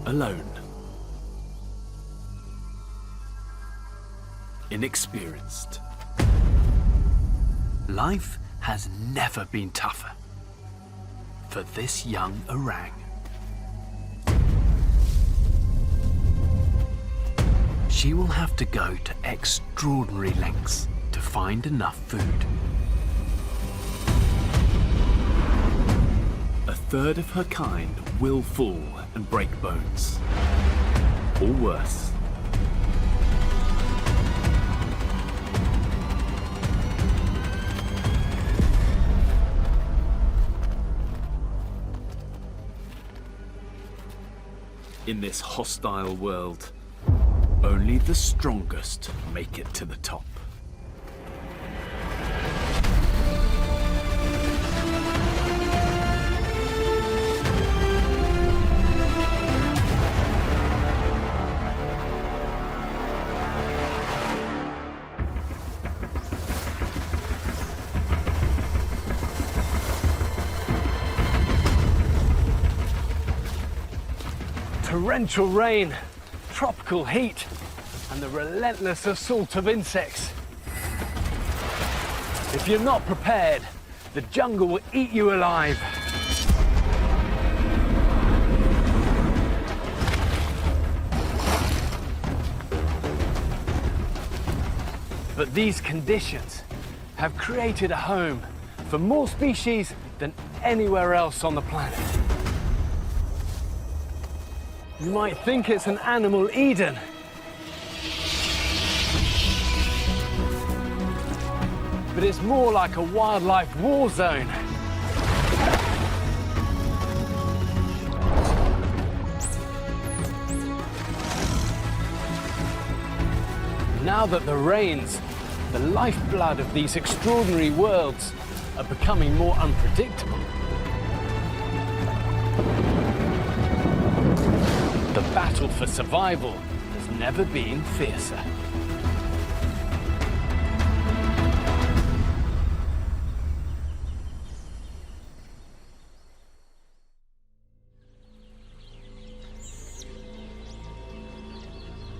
alone, inexperienced. Life has never been tougher for this young orang. She will have to go to extraordinary lengths to find enough food. A third of her kind will fall and break bones, or worse. In this hostile world, only the strongest make it to the top. Torrential rain, tropical heat, and the relentless assault of insects. If you're not prepared, the jungle will eat you alive. But these conditions have created a home for more species than anywhere else on the planet. You might think it's an animal Eden. But it's more like a wildlife war zone. Now that the rains, the lifeblood of these extraordinary worlds, are becoming more unpredictable, the battle for survival has never been fiercer.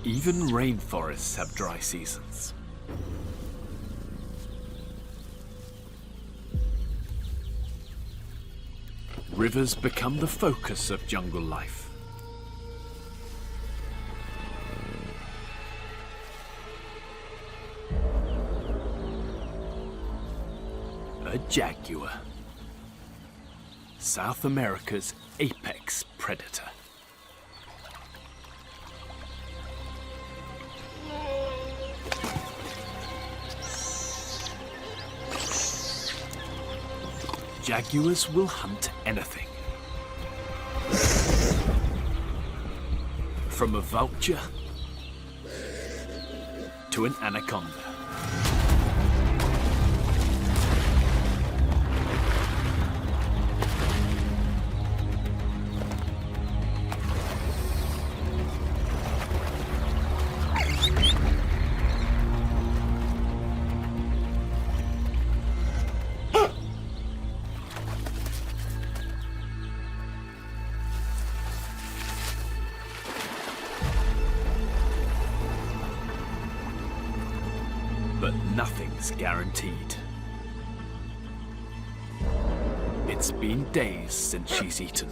Even rainforests have dry seasons. Rivers become the focus of jungle life. A jaguar, South America's apex predator. Jaguars will hunt anything, from a vulture to an anaconda. But nothing's guaranteed. It's been days since she's eaten.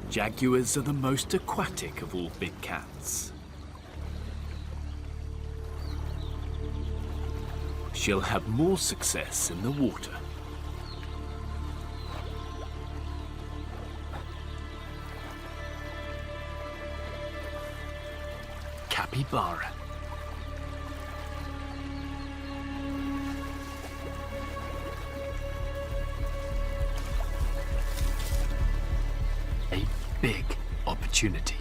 Jaguars are the most aquatic of all big cats. She'll have more success in the water. Capybara. A big opportunity.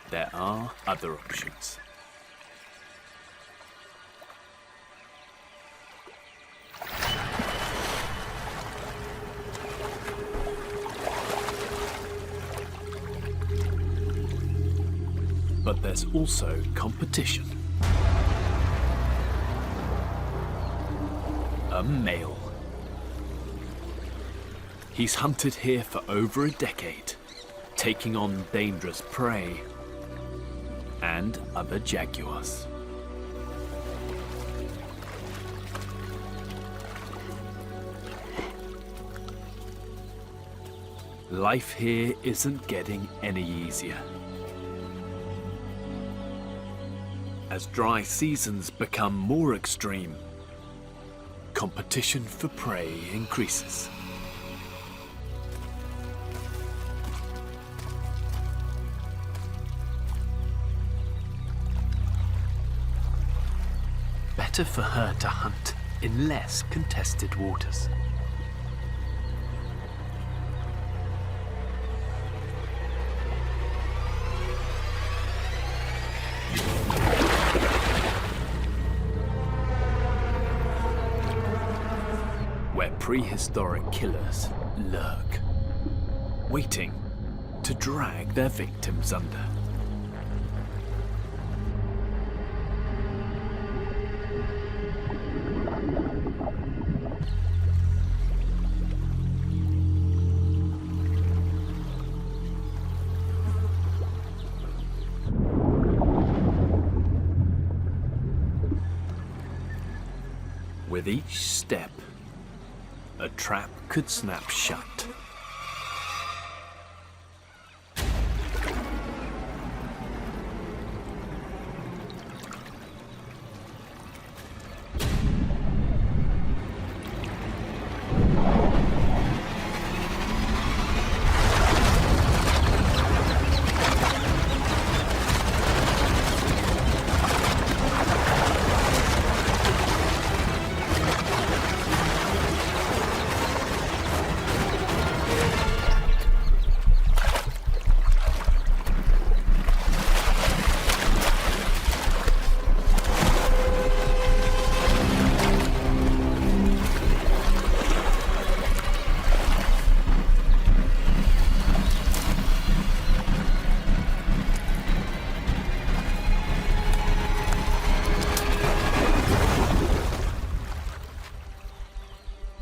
There are other options. But there's also competition. A male. He's hunted here for over a decade, taking on dangerous prey and other jaguars. Life here isn't getting any easier. As dry seasons become more extreme, competition for prey increases. Better for her to hunt in less contested waters. Where prehistoric killers lurk, waiting to drag their victims under. With each step, a trap could snap shut.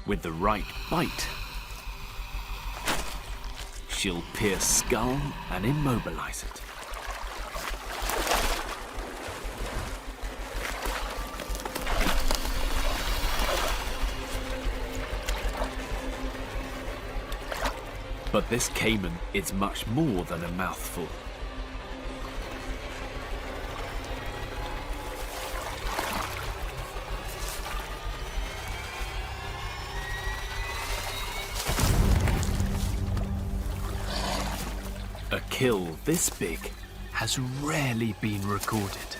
With the right bite, she'll pierce skull and immobilize it. But this caiman is much more than a mouthful. A kill this big has rarely been recorded.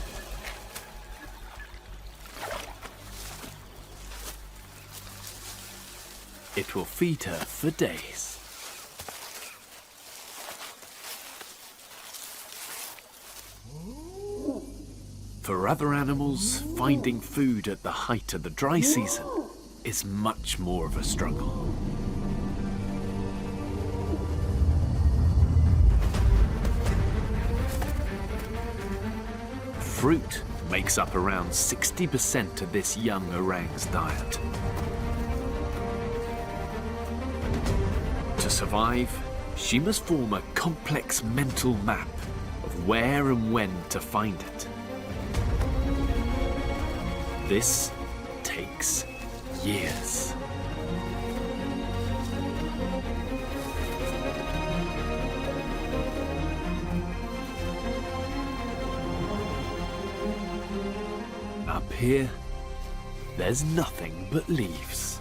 It will feed her for days. For other animals, finding food at the height of the dry season is much more of a struggle. Fruit makes up around 60% of this young orang's diet. To survive, she must form a complex mental map of where and when to find it. This takes years. Up here, there's nothing but leaves.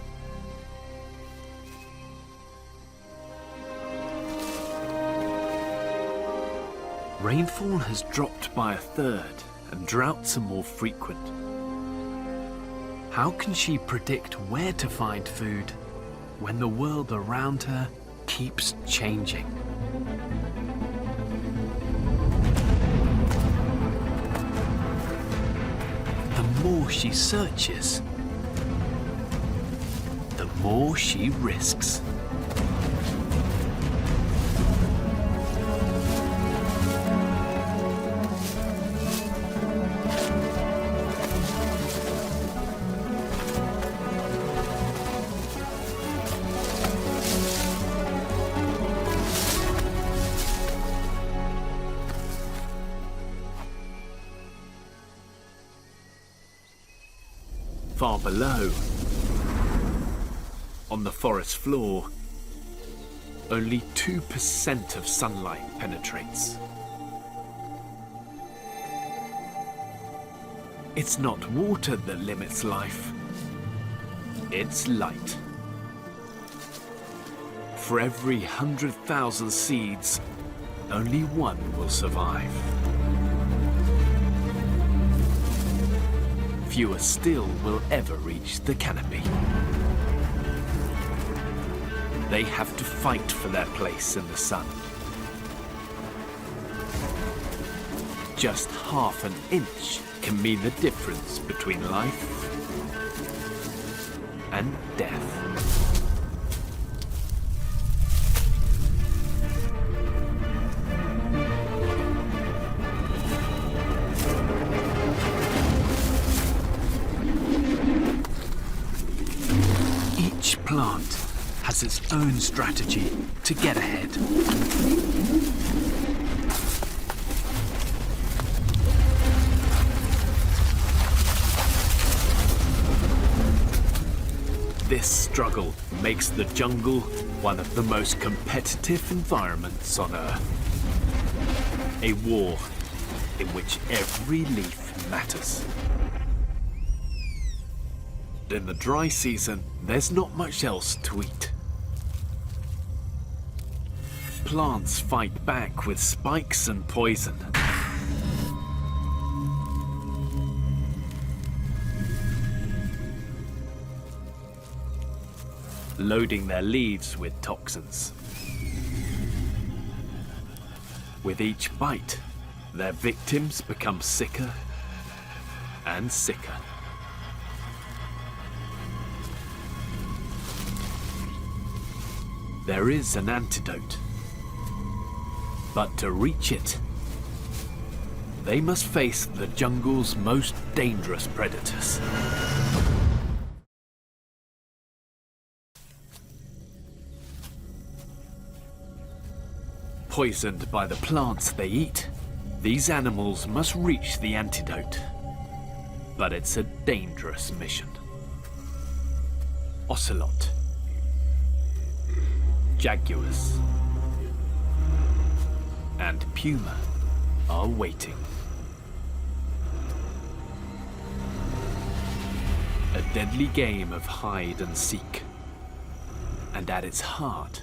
Rainfall has dropped by a third and droughts are more frequent. How can she predict where to find food when the world around her keeps changing? The more she searches, the more she risks. Far below, on the forest floor, only 2% of sunlight penetrates. It's not water that limits life, it's light. For every 100,000 seeds, only one will survive. Fewer still will ever reach the canopy. They have to fight for their place in the sun. Just half an inch can mean the difference between life and death. Each plant has its own strategy to get ahead. This struggle makes the jungle one of the most competitive environments on Earth. A war in which every leaf matters. In the dry season, there's not much else to eat. Plants fight back with spikes and poison. Loading their leaves with toxins. With each bite, their victims become sicker and sicker. There is an antidote, but to reach it, they must face the jungle's most dangerous predators. Poisoned by the plants they eat, these animals must reach the antidote. But it's a dangerous mission. Ocelot, jaguars, and puma are waiting. A deadly game of hide and seek. And at its heart,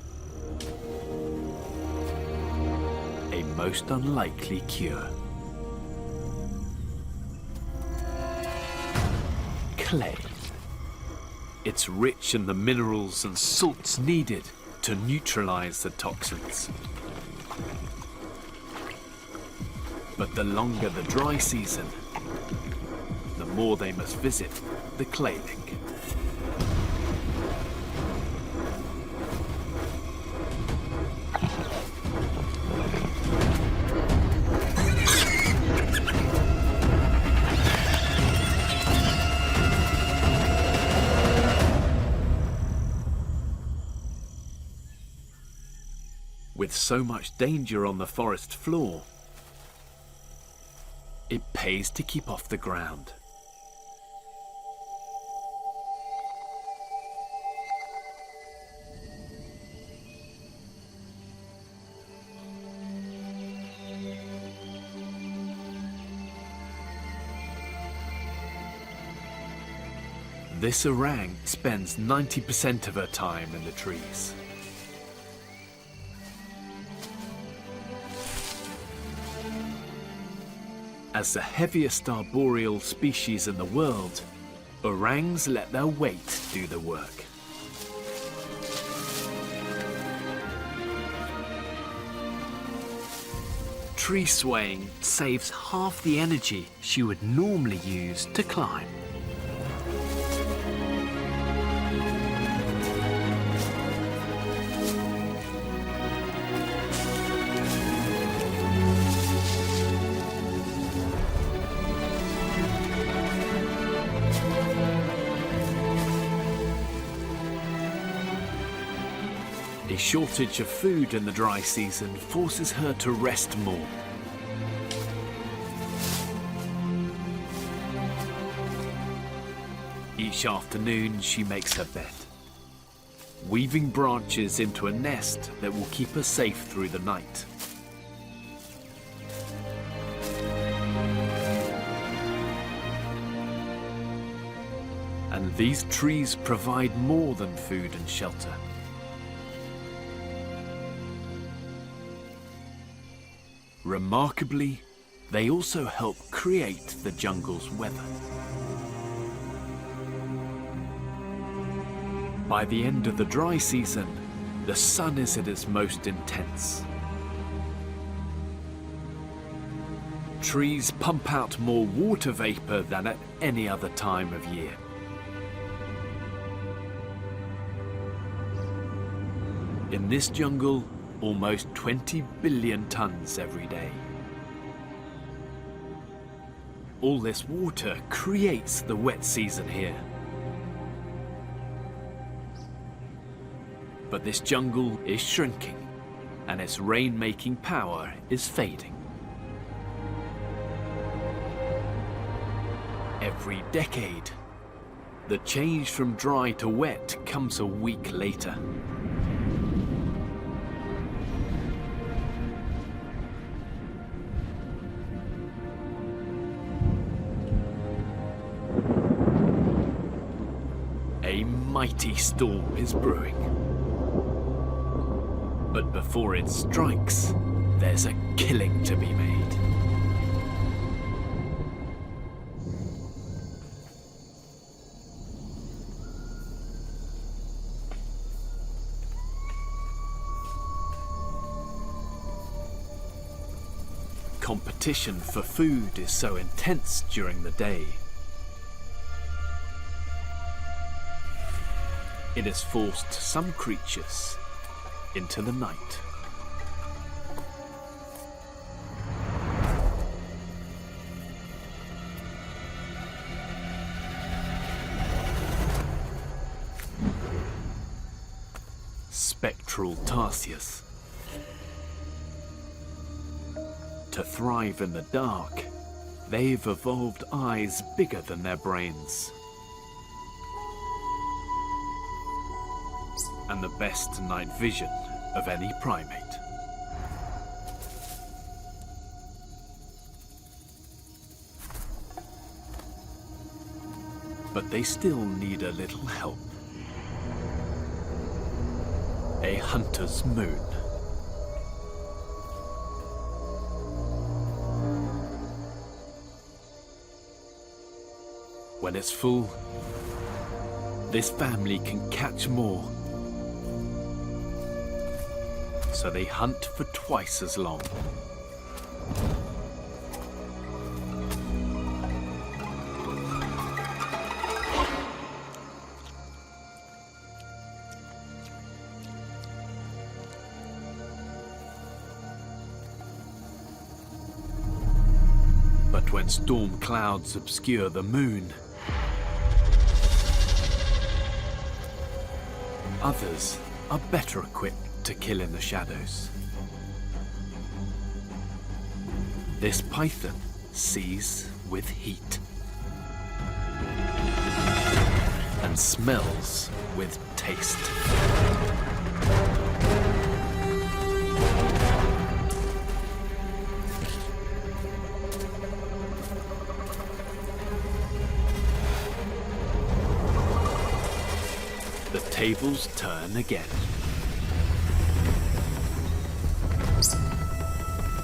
a most unlikely cure. Clay. It's rich in the minerals and salts needed to neutralize the toxins. But the longer the dry season, the more they must visit the clay lake. With so much danger on the forest floor, it pays to keep off the ground. This orang spends 90% of her time in the trees. As the heaviest arboreal species in the world, orangs let their weight do the work. Tree swaying saves half the energy she would normally use to climb. A shortage of food in the dry season forces her to rest more. Each afternoon she makes her bed, weaving branches into a nest that will keep her safe through the night. And these trees provide more than food and shelter. Remarkably, they also help create the jungle's weather. By the end of the dry season, the sun is at its most intense. Trees pump out more water vapor than at any other time of year. In this jungle, almost 20 billion tons every day. All this water creates the wet season here. But this jungle is shrinking, and its rain-making power is fading. Every decade, the change from dry to wet comes a week later. A mighty storm is brewing. But before it strikes, there's a killing to be made. Competition for food is so intense during the day. It has forced some creatures into the night. Spectral tarsiers. To thrive in the dark, they've evolved eyes bigger than their brains. And the best night vision of any primate. But they still need a little help. A hunter's moon. When it's full, this family can catch more. So they hunt for twice as long. But when storm clouds obscure the moon, others are better equipped to kill in the shadows. This python sees with heat and smells with taste. The tables turn again.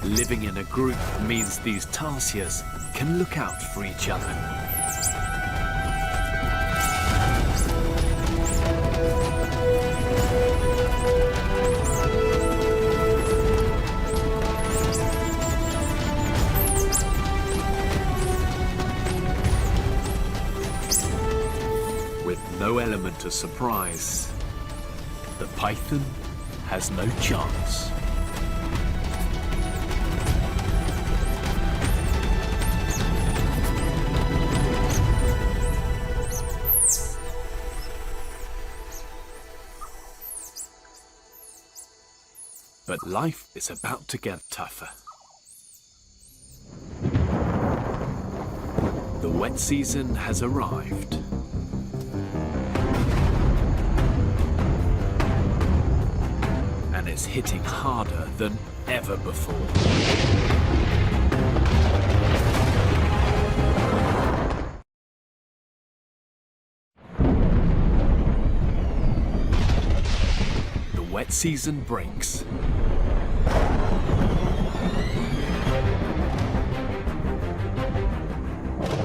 Living in a group means these tarsiers can look out for each other. With no element of surprise, the python has no chance. But life is about to get tougher. The wet season has arrived, is hitting harder than ever before. The wet season breaks.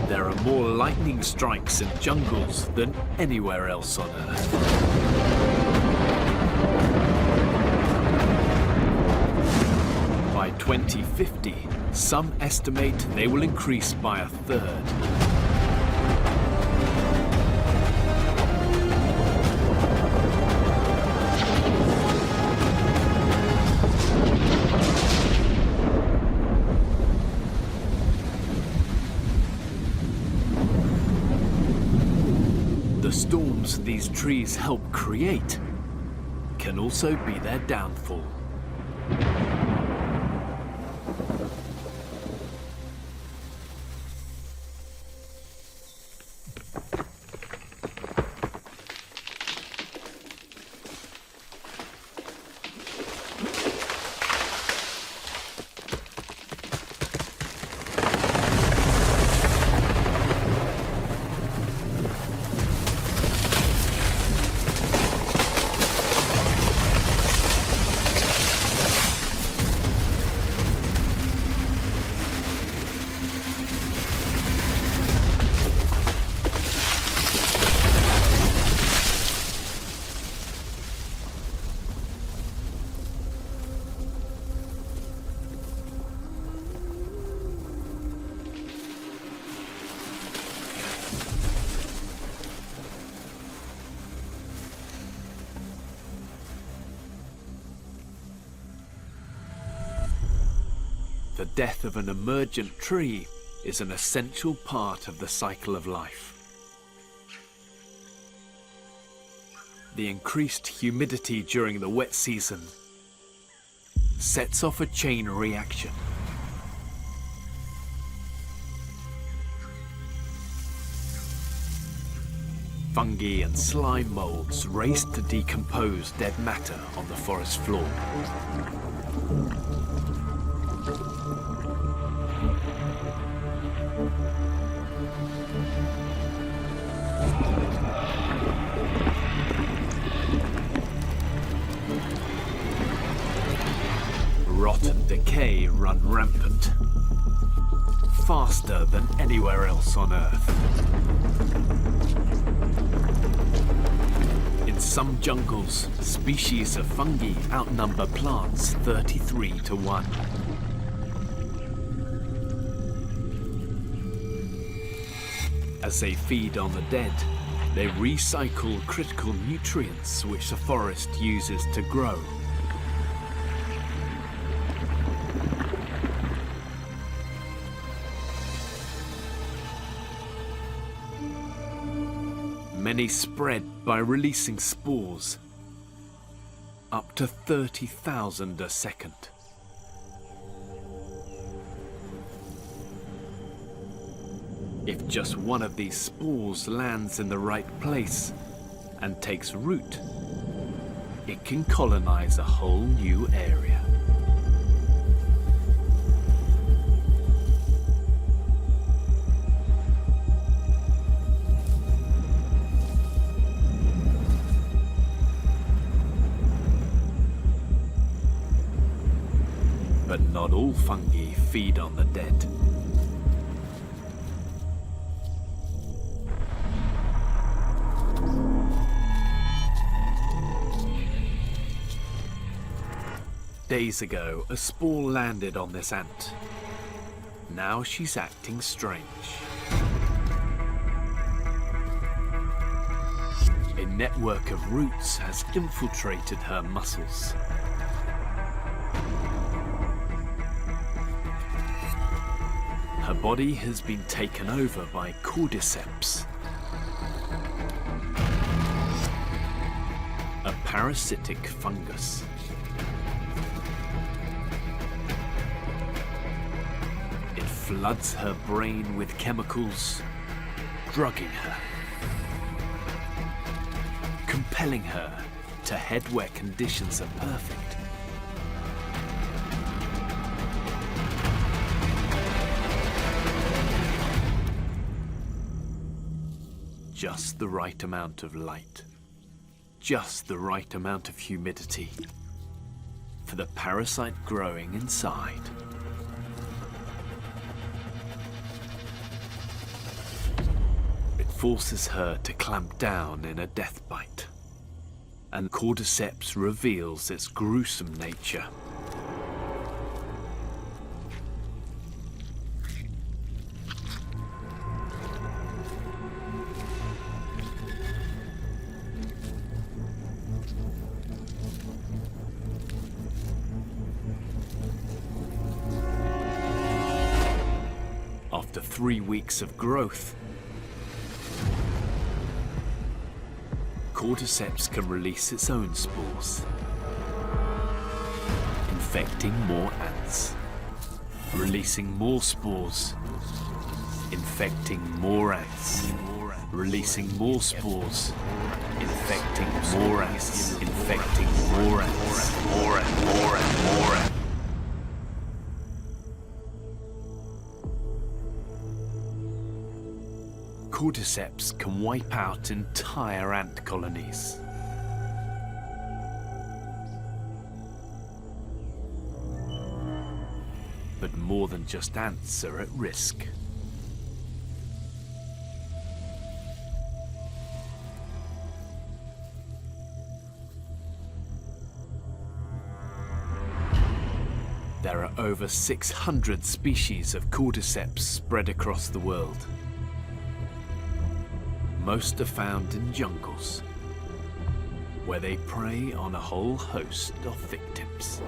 There are more lightning strikes in jungles than anywhere else on Earth. By 2050, some estimate they will increase by a third. The storms these trees help create can also be their downfall. The death of an emergent tree is an essential part of the cycle of life. The increased humidity during the wet season sets off a chain reaction. Fungi and slime molds race to decompose dead matter on the forest floor. Rot and decay run rampant, faster than anywhere else on Earth. In some jungles, species of fungi outnumber plants 33 to 1. As they feed on the dead, they recycle critical nutrients which the forest uses to grow. Many spread by releasing spores, up to 30,000 a second. If just one of these spores lands in the right place and takes root, it can colonize a whole new area. But not all fungi feed on the dead. Days ago, a spore landed on this ant. Now she's acting strange. A network of roots has infiltrated her muscles. Her body has been taken over by cordyceps, a parasitic fungus. It floods her brain with chemicals, drugging her, compelling her to head where conditions are perfect just the right amount of light, just the right amount of humidity for the parasite growing inside. It forces her to clamp down in a death bite, and cordyceps reveals its gruesome nature. After 3 weeks of growth, cordyceps can release its own spores, infecting more ants, releasing more spores, infecting more ants, releasing more spores, infecting more ants, infecting more ants, more and more and more ants. Cordyceps can wipe out entire ant colonies. But more than just ants are at risk. There are over 600 species of cordyceps spread across the world. Most are found in jungles, where they prey on a whole host of victims.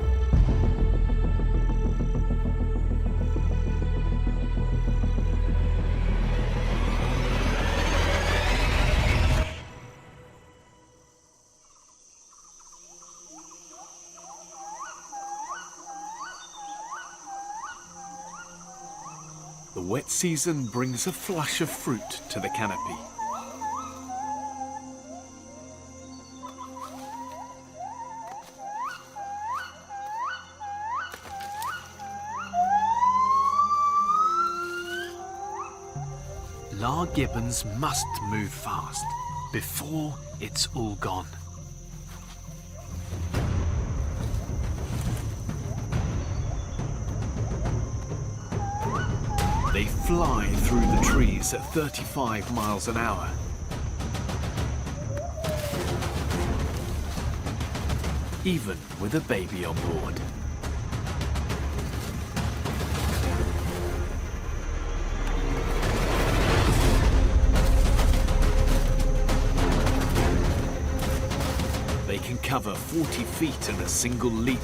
The wet season brings a flush of fruit to the canopy. Gibbons must move fast before it's all gone. They fly through the trees at 35 miles an hour. Even with a baby on board. They can cover 40 feet in a single leap.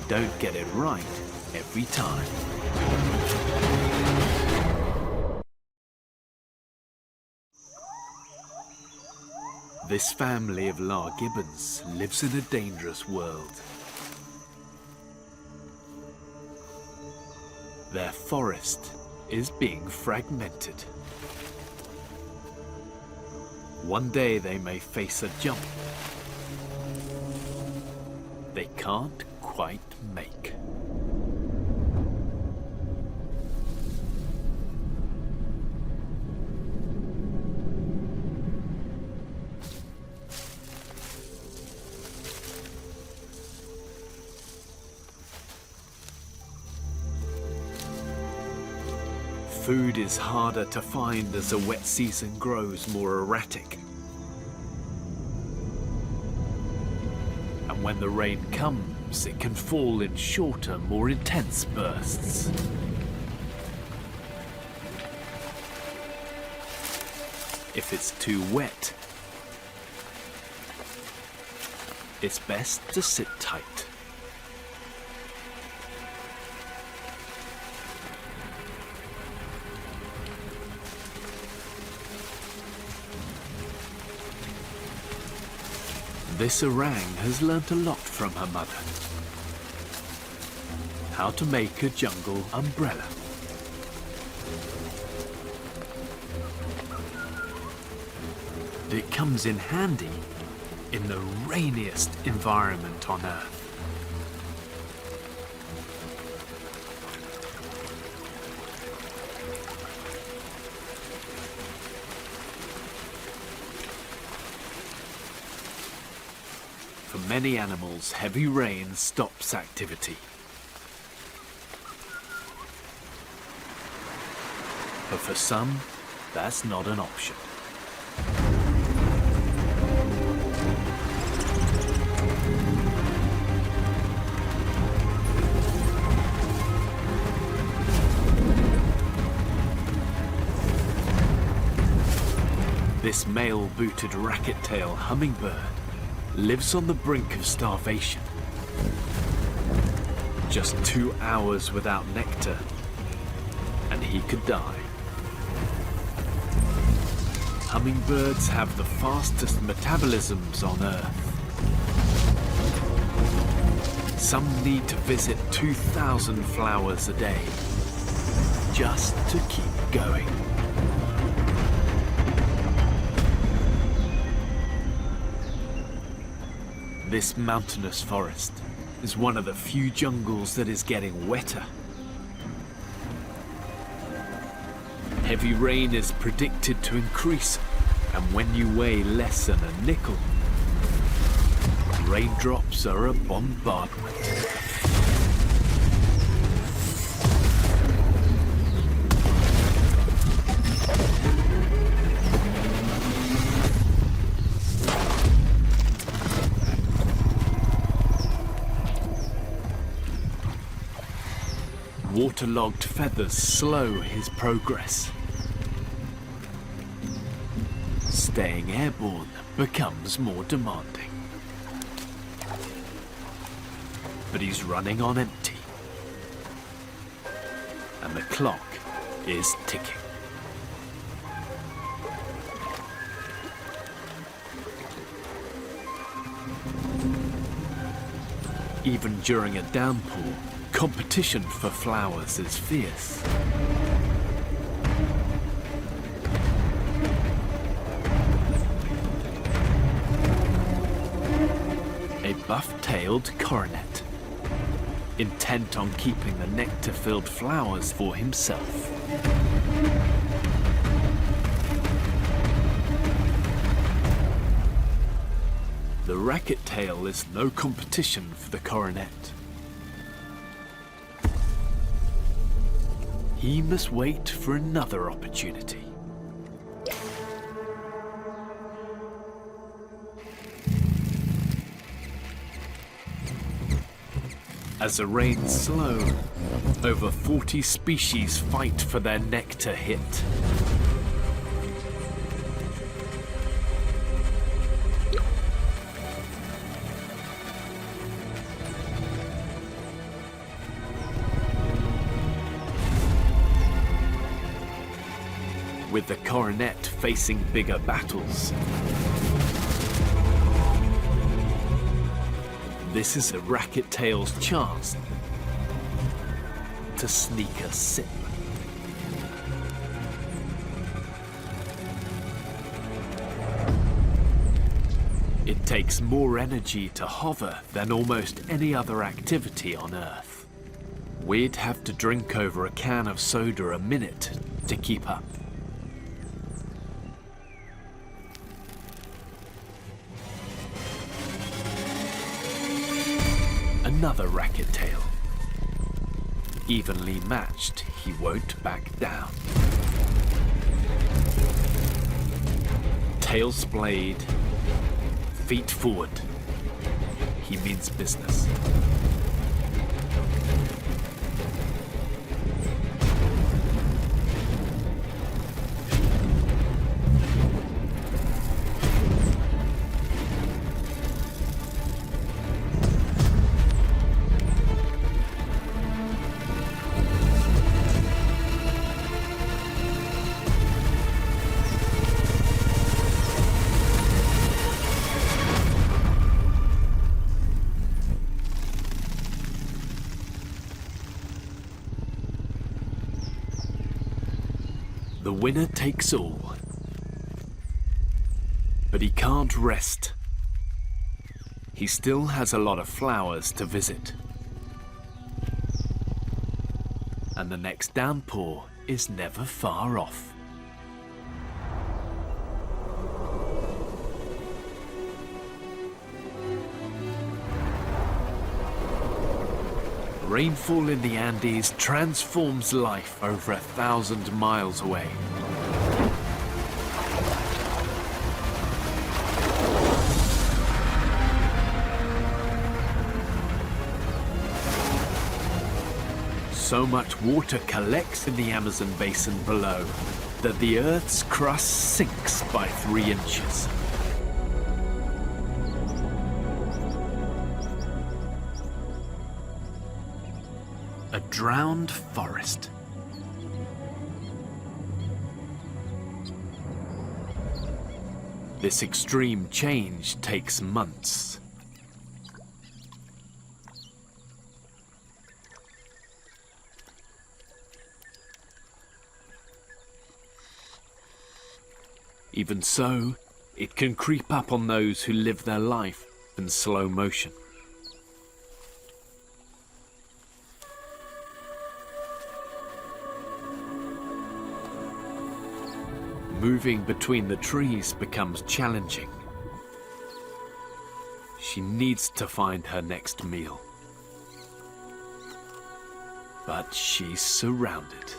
Don't get it right every time. This family of gibbons lives in a dangerous world. Their forest is being fragmented. One day they may face a jump they can't quite make. Food is harder to find as the wet season grows more erratic. And when the rain comes, it can fall in shorter, more intense bursts. If it's too wet, it's best to sit tight. This orang has learnt a lot from her mother. How to make a jungle umbrella. It comes in handy in the rainiest environment on Earth. For many animals, heavy rain stops activity. But for some, that's not an option. This male-booted racket-tail hummingbird lives on the brink of starvation. Just 2 hours without nectar, and he could die. Hummingbirds have the fastest metabolisms on Earth. Some need to visit 2,000 flowers a day just to keep going. This mountainous forest is one of the few jungles that is getting wetter. Heavy rain is predicted to increase, and when you weigh less than a nickel, raindrops are a bombardment. Waterlogged feathers slow his progress. Staying airborne becomes more demanding. But he's running on empty. And the clock is ticking. Even during a downpour, competition for flowers is fierce. A buff-tailed coronet, intent on keeping the nectar-filled flowers for himself. The racket-tail is no competition for the coronet. He must wait for another opportunity. As the rains slow, over 40 species fight for their nectar hit. With the coronet facing bigger battles, this is a racket-tail's chance to sneak a sip. It takes more energy to hover than almost any other activity on Earth. We'd have to drink over a can of soda a minute to keep up. Another racket-tail. Evenly matched, he won't back down. Tail splayed, feet forward. He means business. The winner takes all. But he can't rest. He still has a lot of flowers to visit. And the next downpour is never far off. Rainfall in the Andes transforms life over 1,000 miles away. So much water collects in the Amazon basin below that the Earth's crust sinks by 3 inches. A drowned forest. This extreme change takes months. Even so, it can creep up on those who live their life in slow motion. Moving between the trees becomes challenging. She needs to find her next meal. But she's surrounded.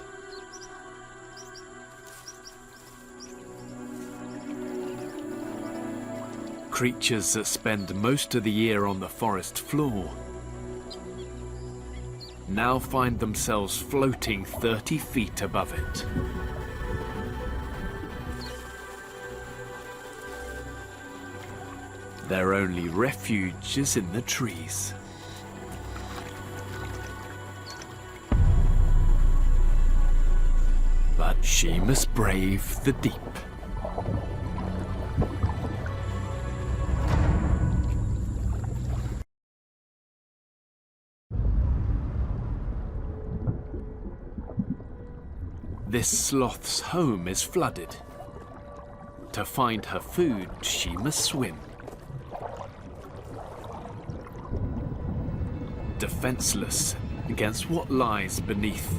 Creatures that spend most of the year on the forest floor now find themselves floating 30 feet above it. Their only refuge is in the trees. But she must brave the deep. This sloth's home is flooded. To find her food, she must swim. Defenseless against what lies beneath.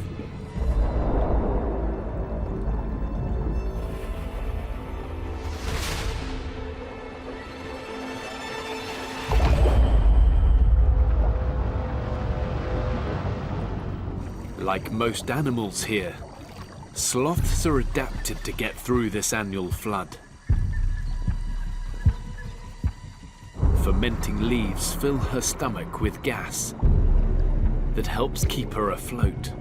Like most animals here, sloths are adapted to get through this annual flood. Fermenting leaves fill her stomach with gas that helps keep her afloat.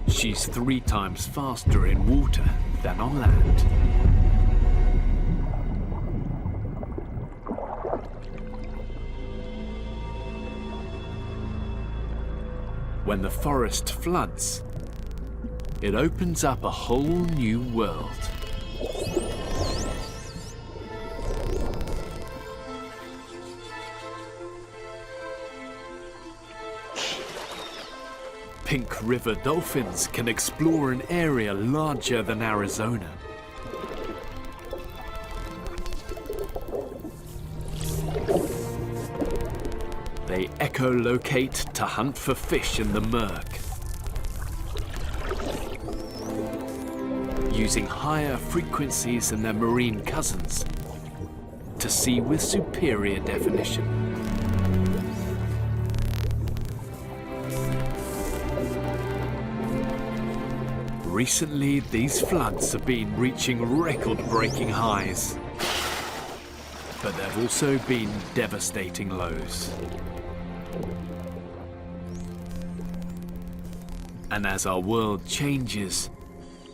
She's 3 times faster in water than on land. When the forest floods, it opens up a whole new world. Pink river dolphins can explore an area larger than Arizona. They echolocate to hunt for fish in the murk, using higher frequencies than their marine cousins to see with superior definition. Recently, these floods have been reaching record-breaking highs, but there have also been devastating lows. And as our world changes,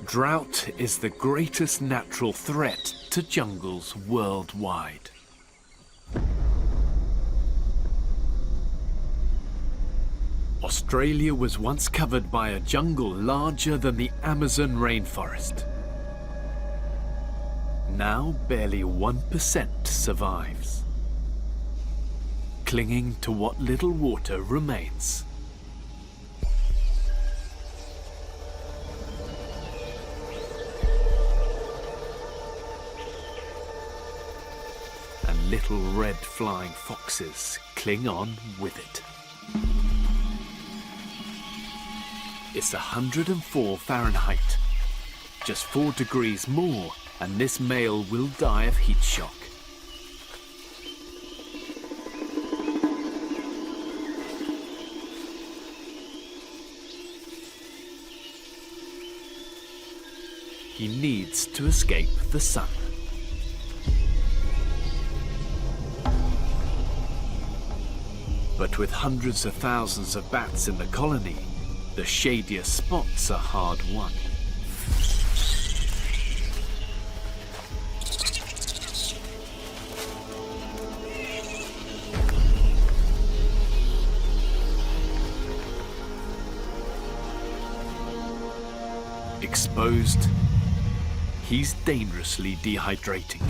drought is the greatest natural threat to jungles worldwide. Australia was once covered by a jungle larger than the Amazon rainforest. Now barely 1% survives. clinging to what little water remains. And little red flying foxes cling on with it. It's 104 Fahrenheit. Just 4 degrees more, and this male will die of heat shock. He needs to escape the sun. But with hundreds of thousands of bats in the colony, the shadier spots are hard won. Exposed, he's dangerously dehydrating.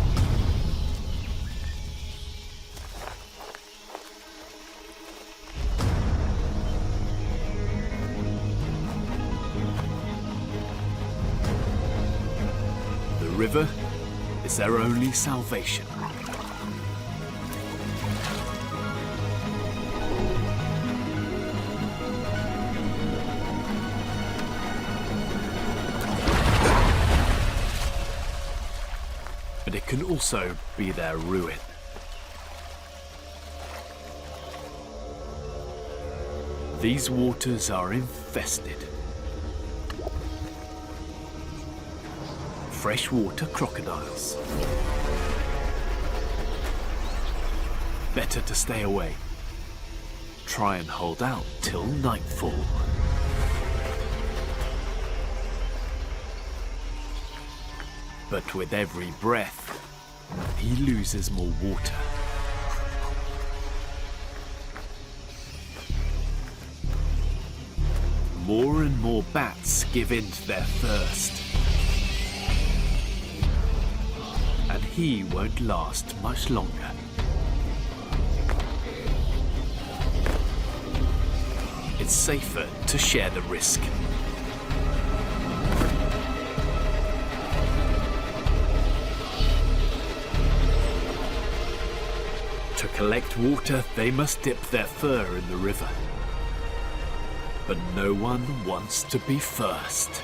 The river is their only salvation. But it can also be their ruin. These waters are infested. Freshwater crocodiles. Better to stay away. Try and hold out till nightfall. But with every breath, he loses more water. More and more bats give in to their thirst. And he won't last much longer. It's safer to share the risk. To collect water, they must dip their fur in the river. But no one wants to be first.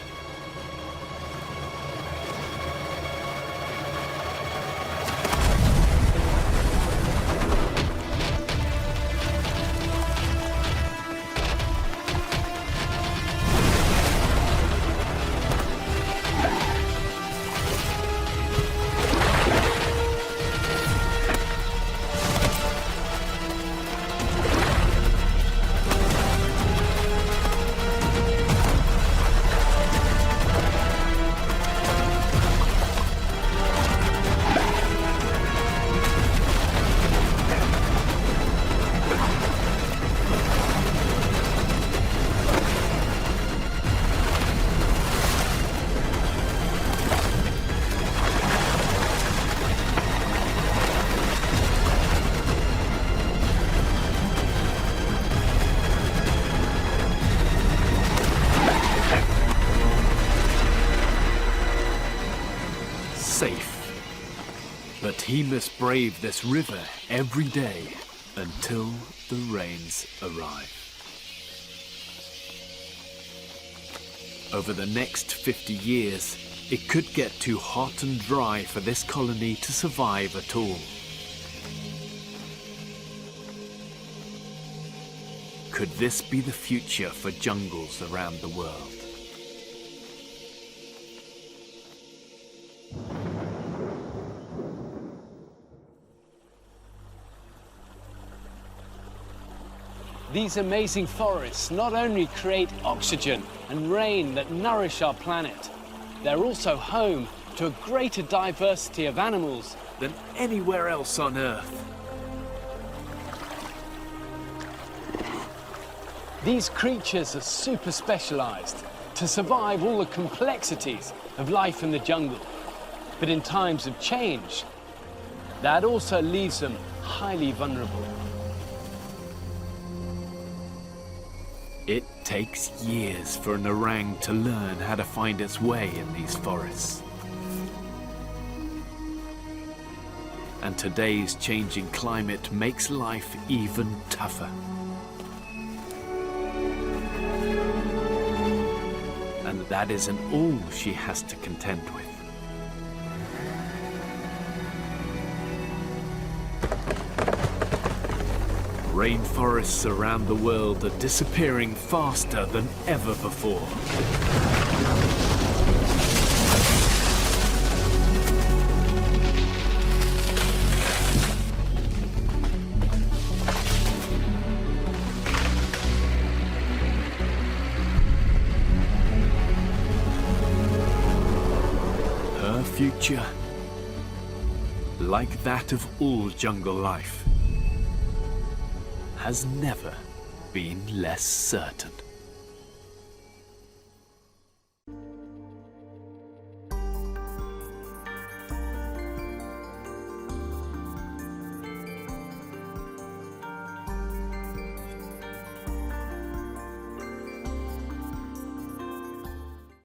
Safe. But he must brave this river every day until the rains arrive. Over the next 50 years, it could get too hot and dry for this colony to survive at all. Could this be the future for jungles around the world? These amazing forests not only create oxygen and rain that nourish our planet, they're also home to a greater diversity of animals Than anywhere else on Earth. These creatures are super specialized to survive all the complexities of life in the jungle. But in times of change, that also leaves them highly vulnerable. It takes years for an orang to learn how to find its way in these forests. And today's changing climate makes life even tougher. And that isn't all she has to contend with. Rainforests around the world are disappearing faster than ever before. Her future, like that of all jungle life, has never been less certain.